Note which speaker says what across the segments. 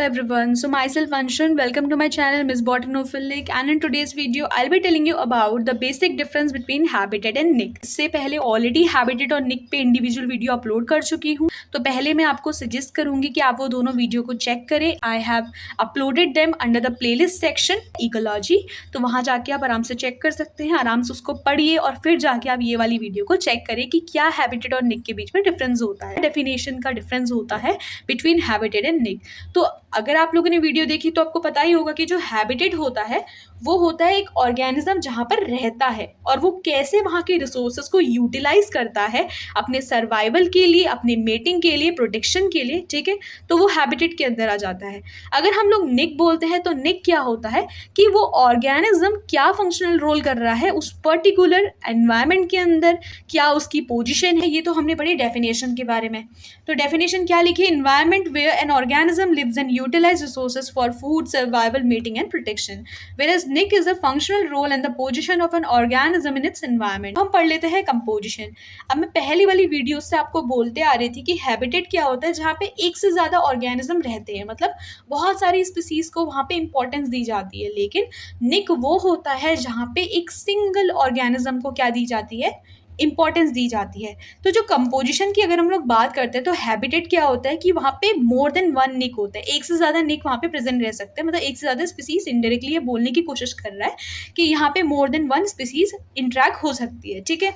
Speaker 1: everyone. So myself Anshan, welcome to my channel Miss Botanophilic, and in today's video I'll be telling you about the basic difference between habitat and nick. इससे पहले already habitat और nick पे individual video upload कर चुकी हूँ, तो पहले मैं आपको सजेस्ट करूंगी कि आप वो दोनों वीडियो को चेक करें. I have uploaded them under the playlist section ecology, तो वहाँ जाके आप आराम से चेक कर सकते हैं. आराम से उसको पढ़िए और फिर जाके आप ये वाली वीडियो को चेक करें कि क्या हैबिटेट और निक के बीच में डिफरेंस होता है, डेफिनेशन का डिफरेंस होता है बिटवीन हैबिटेट एंड निक. तो अगर आप लोगों ने वीडियो देखी तो आपको पता ही होगा कि जो हैबिटेट होता है वो होता है एक ऑर्गेनिज्म जहाँ पर रहता है और वो कैसे वहाँ के रिसोर्सेज को यूटिलाइज करता है अपने सर्वाइवल के लिए, अपने मेटिंग के लिए, प्रोटेक्शन के लिए. ठीक है, तो वो हैबिटेट के अंदर आ जाता है. अगर हम लोग निक बोलते हैं तो निक क्या होता है कि वो ऑर्गेनिज्म क्या फंक्शनल रोल कर रहा है उस पर्टिकुलर एनवायरनमेंट के अंदर, क्या उसकी पोजीशन है. ये तो हमने पढ़ी डेफिनेशन के बारे में. तो डेफिनेशन क्या लिखी? Environment where an organism lives and utilise resources for food, survival, mating and protection. Where niche is the functional role and the position of an organism in its environment. हम पढ़ लेते हैं कंपोजिशन. अब मैं पहली वाली वीडियो से आपको बोलते आ रही थी कि हैबिटेट क्या होता है जहाँ पे एक से ज़्यादा ऑर्गेनिज्म रहते हैं, मतलब बहुत सारी स्पीसीज को वहाँ पे इंपॉर्टेंस दी जाती है. लेकिन निक वो होता है जहाँ पे एक सिंगल ऑर्गेनिज्म को क्या दी जाती है, इंपॉर्टेंस दी जाती है. तो जो कंपोजिशन की अगर हम लोग बात करते हैं तो हैबिटेट क्या होता है कि वहाँ पे मोर देन वन निक होता है, एक से ज़्यादा निक वहाँ पे प्रेजेंट रह सकते हैं. मतलब एक से ज़्यादा स्पीसीज, इनडायरेक्टली ये बोलने की कोशिश कर रहा है कि यहाँ पे मोर देन वन स्पीसीज इंटरेक्ट हो सकती है. ठीक है,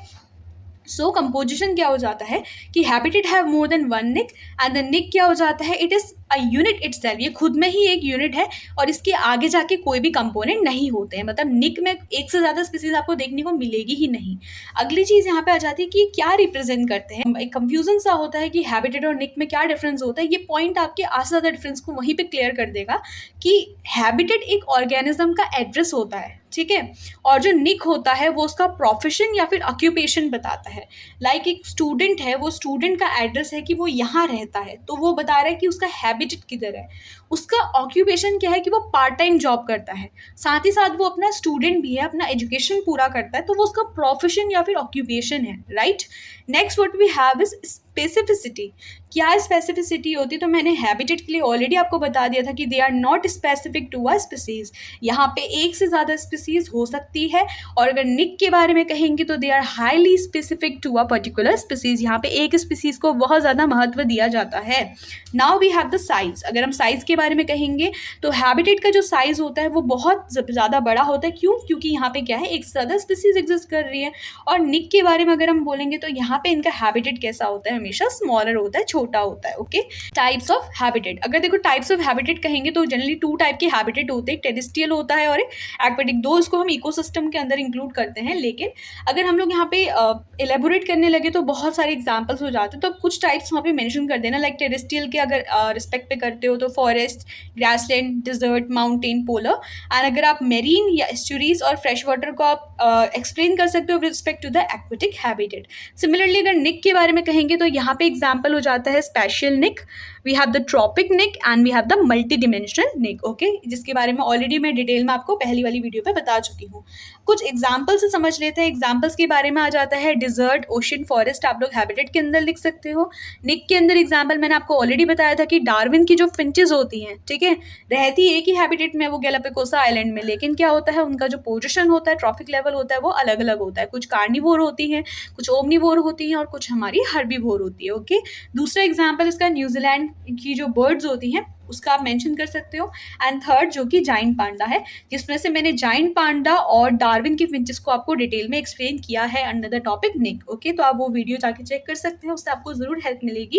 Speaker 1: सो कंपोजिशन क्या हो जाता है कि habitat have more than one niche and the niche क्या हो जाता है, it is a unit itself. ये खुद में ही एक यूनिट है और इसके आगे जाके कोई भी कंपोनेंट नहीं होते हैं. मतलब निक में एक से ज़्यादा स्पीसीज आपको देखने को मिलेगी ही नहीं. अगली चीज़ यहाँ पे आ जाती है कि क्या रिप्रेजेंट करते हैं. एक कंफ्यूजन सा होता है कि हैबिटेट और निक में क्या डिफरेंस होता है. ये पॉइंट आपके आस ज़्यादा डिफरेंस को वहीं पर क्लियर कर देगा कि हैबिटेट एक ऑर्गेनिज्म का एड्रेस होता है. ठीक है, और जो निक होता है वो उसका प्रोफेशन या फिर ऑक्यूपेशन बताता है. लाइक एक स्टूडेंट है, वो स्टूडेंट का एड्रेस है कि वो यहाँ रहता है, तो वो बता रहा है कि उसका हैबिटेट किधर है. उसका ऑक्यूपेशन क्या है कि वो पार्ट टाइम जॉब करता है, साथ ही साथ वो अपना स्टूडेंट भी है, अपना एजुकेशन पूरा करता है, तो वो उसका प्रोफेशन या फिर ऑक्यूपेशन है. Right, next what we have is specificity. क्या स्पेसिफिसिटी होती है? तो मैंने हैबिटेट के लिए ऑलरेडी आपको बता दिया था कि they are not specific to a species. यहाँ पे एक से ज़्यादा स्पीसीज हो सकती है. और अगर निक के बारे में कहेंगे तो they are highly specific to a particular species. यहाँ पे एक स्पीसीज को बहुत ज़्यादा महत्व दिया जाता है. Now we have the size. अगर हम साइज के बारे में कहेंगे तो हैबिटेट का जो साइज होता है वो बहुत ज़्यादा बड़ा होता है. क्यों? क्योंकि यहाँ पे क्या है, एक से ज़्यादा स्पीसीज एग्जिस्ट कर रही है. और निक के बारे में अगर हम बोलेंगे तो यहाँ पे इनका हैबिटेट कैसा होता है, हमेशा स्मॉलर होता है, छोटा होता है. Okay, types of habitat. अगर देखो टाइप्स ऑफ हैबिटेट कहेंगे तो जनरली टू टाइप के हैबिटेट होते हैं, एक टेरेस्ट्रियल होता है और एक एक्वेटिक. दो इसको हम इकोसिस्टम के अंदर इंक्लूड करते हैं. लेकिन अगर हम लोग यहाँ पे एलेबोरेट करने लगे तो बहुत सारे एग्जांपल्स हो जाते हैं. तो कुछ टाइप्स वहाँ पे मेंशन कर देना. लाइक टेरेस्ट्रियल के अगर रिस्पेक्ट पे करते हो तो forest, grassland, desert, mountain, polar. And अगर आप मेरीन या एस्चुरीज और फ्रेश वाटर को आप एक्सप्लेन कर सकते हो with respect to the aquatic habitat. Similarly अगर निक के बारे में कहेंगे तो यहाँ पे एग्जाम्पल हो जाता है spatial niche, we have the trophic niche and we have the multi dimensional niche. Okay, जिसके बारे में ऑलरेडी मैं डिटेल में आपको पहली वाली वीडियो पे बता चुकी हूँ. कुछ एग्जाम्पल से समझ लेते हैं. एग्जाम्पल्स के बारे में आ जाता है डिजर्ट, ओशन, फॉरेस्ट. आप लोग हैबिटेट के अंदर लिख सकते हो. निक के अंदर एग्जाम्पल मैंने आपको ऑलरेडी बताया था कि डार्विन की जो फिंचेस होती हैं, ठीक है, रहती एक ही हैबिटेट में, वो गैलापागोसा आइलैंड में. लेकिन क्या होता है, उनका जो पोजीशन होता है, ट्रॉफिक लेवल होता है, वो अलग अलग होता है. कुछ कार्निवोर होती हैं, कुछ ओमनिवोर होती हैं और कुछ हमारी हर्बीवोर होती है. ओके, दूसरा एग्जाम्पल इसका न्यूजीलैंड की जो बर्ड्स होती हैं उसका आप मेंशन कर सकते हो. एंड थर्ड जो कि जाइंट पांडा है, जिसमें से मैंने जाइंट पांडा और डार्विन की फिंचेस को आपको डिटेल में एक्सप्लेन किया है under the topic niche. Okay, तो आप वो वीडियो जाके चेक कर सकते हैं, उससे आपको जरूर हेल्प मिलेगी.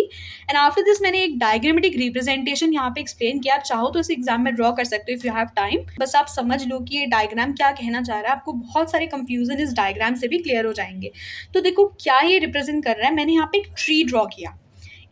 Speaker 1: एंड आफ्टर दिस मैंने एक डायग्रामेटिक रिप्रेजेंटेशन यहाँ पे एक्सप्लेन किया. आप चाहो तो इस एग्जाम में ड्रॉ कर सकते हो इफ यू हैव टाइम. बस आप समझ लो कि ये डायग्राम क्या कहना चाह रहा है. आपको बहुत सारे कंफ्यूजन इस डायग्राम से भी क्लियर हो जाएंगे. तो देखो क्या ये रिप्रेजेंट कर रहा है. मैंने यहाँ पे एक ट्री ड्रॉ किया.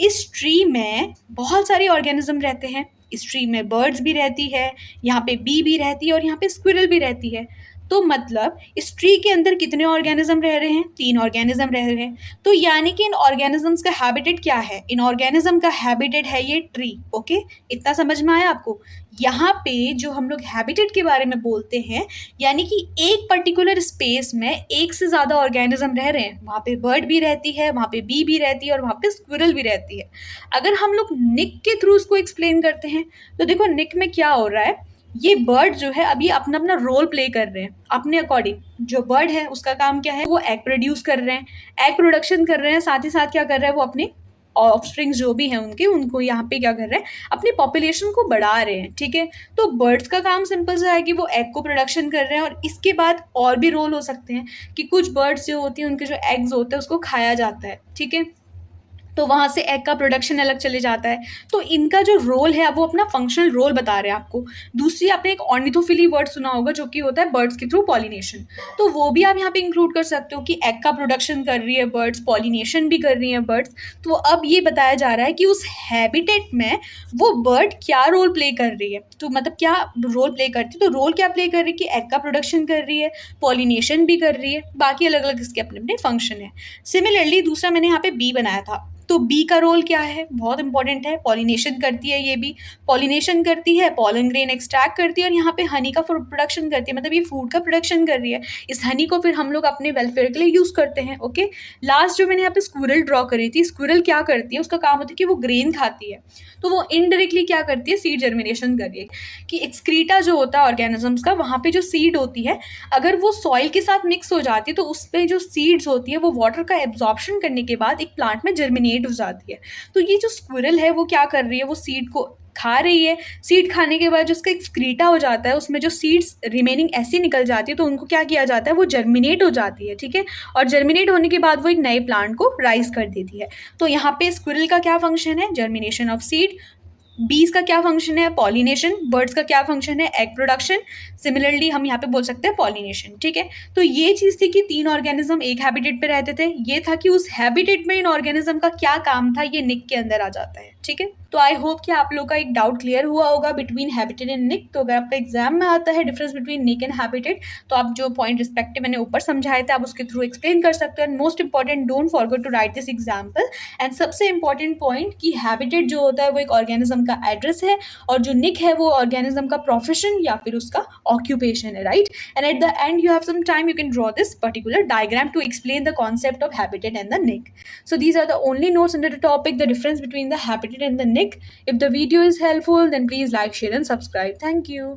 Speaker 1: इस ट्री में बहुत सारे ऑर्गेनिज्म रहते हैं. इस ट्री में बर्ड्स भी रहती है, यहाँ पे बी भी रहती है और यहाँ पे स्क्विरल भी रहती है. तो मतलब इस ट्री के अंदर कितने ऑर्गेनिज्म रह रहे हैं? 3 ऑर्गेनिज्म रह रहे हैं। तो यानी कि इन ऑर्गेनिजम्स का हैबिटेट क्या है? इन ऑर्गेनिज्म का हैबिटेट है ये ट्री। ओके, इतना समझ में आया आपको? यहाँ पे जो हम लोग हैबिटेट के बारे में बोलते हैं, यानी कि एक पर्टिकुलर स्पेस में एक से ज़्यादा ऑर्गेनिज्म रह रहे हैं। वहाँ पे बर्ड भी रहती है, वहाँ पे बी भी रहती है और वहाँ पे स्क्विरल भी रहती है। अगर हम लोग निक के थ्रू उसको एक्सप्लेन करते हैं, तो देखो निक में क्या हो रहा है, ये बर्ड जो है अभी अपना अपना रोल प्ले कर रहे हैं अपने अकॉर्डिंग। जो बर्ड है उसका काम क्या है, वो एग प्रोड्यूस कर रहे हैं, एग प्रोडक्शन कर रहे हैं, साथ ही साथ क्या कर रहे हैं, वो अपने ऑफस्प्रिंग्स जो भी हैं उनके, उनको यहाँ पे क्या कर रहे हैं, अपनी पॉपुलेशन को बढ़ा रहे हैं। ठीक है, तो बर्ड्स का काम सिंपल सा है कि वो एग को प्रोडक्शन कर रहे हैं, और इसके बाद और भी रोल हो सकते हैं कि कुछ बर्ड्स जो होती हैं उनके जो एग्स होते हैं उसको खाया जाता है। ठीक है, तो वहाँ से एग का प्रोडक्शन अलग चले जाता है। तो इनका जो रोल है वो अपना फंक्शनल रोल बता रहे हैं आपको। दूसरी, आपने एक ऑर्निथोफिली वर्ड सुना होगा जो कि होता है बर्ड्स के थ्रू पॉलिनेशन, तो वो भी आप यहाँ पे इंक्लूड कर सकते हो कि एग का प्रोडक्शन कर रही है बर्ड्स, पॉलिनेशन भी कर रही है बर्ड्स। तो अब ये बताया जा रहा है कि उस हैबिटेट में वो बर्ड क्या रोल प्ले कर रही है, तो मतलब क्या रोल प्ले करती है, तो रोल क्या प्ले कर रही है कि एग का प्रोडक्शन कर रही है, पॉलिनेशन भी कर रही है, बाकी अलग अलग इसके अपने अपने फंक्शन है। सिमिलरली दूसरा मैंने यहाँ पे बी बनाया था, तो बी का रोल क्या है, बहुत इंपॉर्टेंट है, पॉलिनेशन करती है। ये भी पॉलिनेशन करती है, पॉलन ग्रेन एक्सट्रैक्ट करती है और यहाँ पे हनी का प्रोडक्शन करती है, मतलब ये फूड का प्रोडक्शन कर रही है। इस हनी को फिर हम लोग अपने वेलफेयर के लिए यूज़ करते हैं। ओके, लास्ट जो मैंने यहाँ पे स्क्विरल ड्रॉ करी थी, स्क्विरल क्या करती है, उसका काम होता है कि वो ग्रेन खाती है, तो वो इनडायरेक्टली क्या करती है, सीड जर्मिनेशन कर रही है कि एक्सक्रीटा जो होता है ऑर्गेनिजम्स का, वहाँ पे जो सीड होती है अगर वो सॉइल के साथ मिक्स हो जाती है तो उस पर जो सीड्स होती है वो वाटर का एब्जॉर्प्शन करने के बाद एक प्लांट में जर्मिनेट हो जाती है। तो ये जो स्क्विरल है वो क्या कर रही है, वो सीड को खा रही है। सीड खाने के बाद जो उसका एक्सक्रीटा हो जाता है उसमें जो सीड्स रिमेनिंग ऐसी निकल जाती है, तो उनको क्या किया जाता है, वो जर्मिनेट हो जाती है। ठीक है, और जर्मिनेट होने के बाद वो एक नए प्लांट को राइज कर देती है। तो यहाँ पे स्क्विरल का क्या फंक्शन है, जर्मिनेशन ऑफ सीड। बीज का क्या फंक्शन है, पॉलिनेशन। बर्ड्स का क्या फंक्शन है, एग प्रोडक्शन। सिमिलरली हम यहाँ पे बोल सकते हैं पॉलिनेशन। ठीक है, तो ये चीज़ थी कि 3 ऑर्गेनिज्म एक हैबिटेट पे रहते थे। ये था कि उस हैबिटेट में इन ऑर्गेनिज्म का क्या काम था, ये निक के अंदर आ जाता है। ठीक है, तो आई होप कि आप लोग का एक डाउट क्लियर हुआ होगा बिटवीन हैबिटेट एंड निक। तो अगर आपका एग्जाम में आता है difference between niche and habitat, तो आप जो पॉइंट रिस्पेक्टिव मैंने ऊपर समझाए थे आप उसके थ्रू एक्सप्लेन कर सकते हो। And most important, don't forget to write this example. And सबसे इंपॉर्टेंट पॉइंट कि हैबिटेट जो होता है वो एक ऑर्गेनिज्म का एड्रेस है, और जो निक है वो ऑर्गेनिज्म का प्रोफेशन या फिर उसका ऑक्यूपेशन है, right. And at the end you have some time, you can draw this particular diagram to explain the concept of habitat and the nick. So these are the only notes under the topic, the difference between the habitat and the nick. If the video is helpful, then please like, share and subscribe. Thank you.